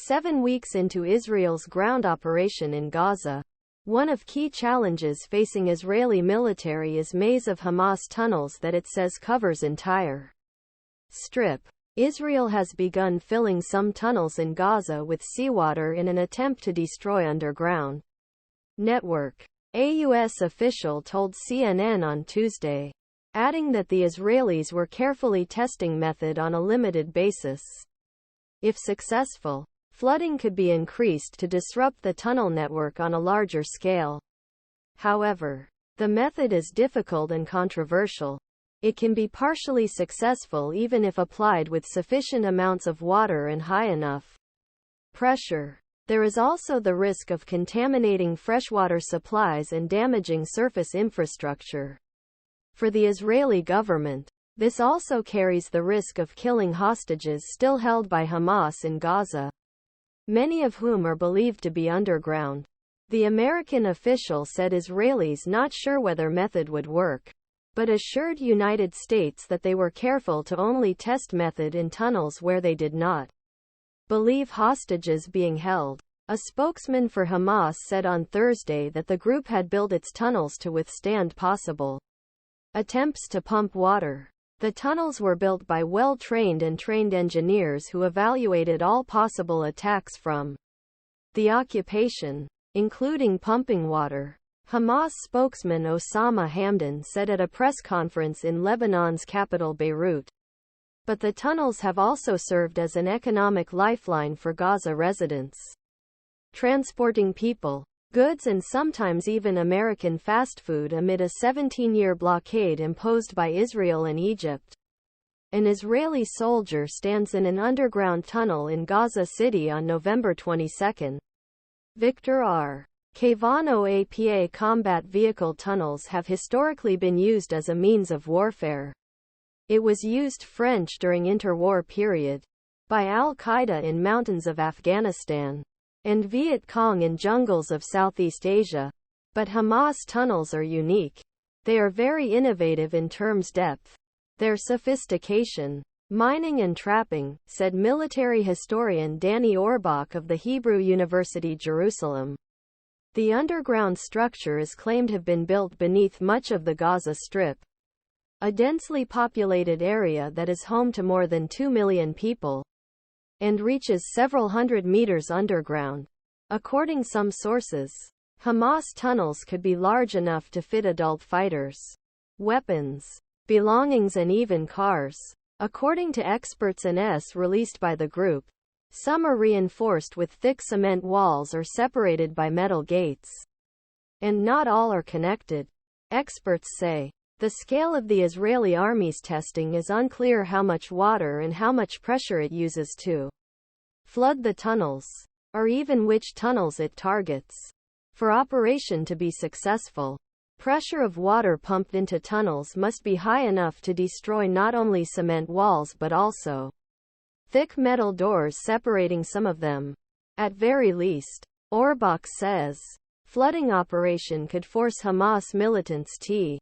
7 weeks into Israel's ground operation in Gaza, one of key challenges facing Israeli military is maze of Hamas tunnels that it says covers entire Strip. Israel has begun filling some tunnels in Gaza with seawater in an attempt to destroy underground network. A U.S. official told CNN on Tuesday, adding that the Israelis were carefully testing method on a limited basis. If successful, flooding could be increased to disrupt the tunnel network on a larger scale. However, the method is difficult and controversial. It can be partially successful even if applied with sufficient amounts of water and high enough pressure. There is also the risk of contaminating freshwater supplies and damaging surface infrastructure. For the Israeli government, this also carries the risk of killing hostages still held by Hamas in Gaza, many of whom are believed to be underground. The American official said Israelis not sure whether method would work, but assured United States that they were careful to only test method in tunnels where they did not believe hostages being held. A spokesman for Hamas said on Thursday that the group had built its tunnels to withstand possible attempts to pump water. The tunnels were built by well-trained and trained engineers who evaluated all possible attacks from the occupation, including pumping water. Hamas spokesman Osama Hamdan said at a press conference in Lebanon's capital Beirut. But the tunnels have also served as an economic lifeline for Gaza residents, transporting people, goods and sometimes even American fast food amid a 17-year blockade imposed by Israel and Egypt. An Israeli soldier stands in an underground tunnel in Gaza City on November 22. Victor R. CaivanoAP combat vehicle tunnels have historically been used as a means of warfare. It was used French during interwar period by Al-Qaeda in mountains of Afghanistan and Viet Cong in jungles of Southeast Asia. But Hamas tunnels are unique. They are very innovative in terms depth, their sophistication, mining and trapping, said military historian Danny Orbach of the Hebrew University Jerusalem. The underground structure is claimed to have been built beneath much of the Gaza Strip, a densely populated area that is home to more than 2 million people, and reaches several hundred meters underground. According to some sources, Hamas tunnels could be large enough to fit adult fighters, weapons, belongings and even cars. According to experts and released by the group, some are reinforced with thick cement walls or separated by metal gates, and not all are connected. Experts say the scale of the Israeli army's testing is unclear, how much water and how much pressure it uses to flood the tunnels, or even which tunnels it targets. For operation to be successful, pressure of water pumped into tunnels must be high enough to destroy not only cement walls but also thick metal doors separating some of them. At very least, Orbach says, flooding operation could force Hamas militants to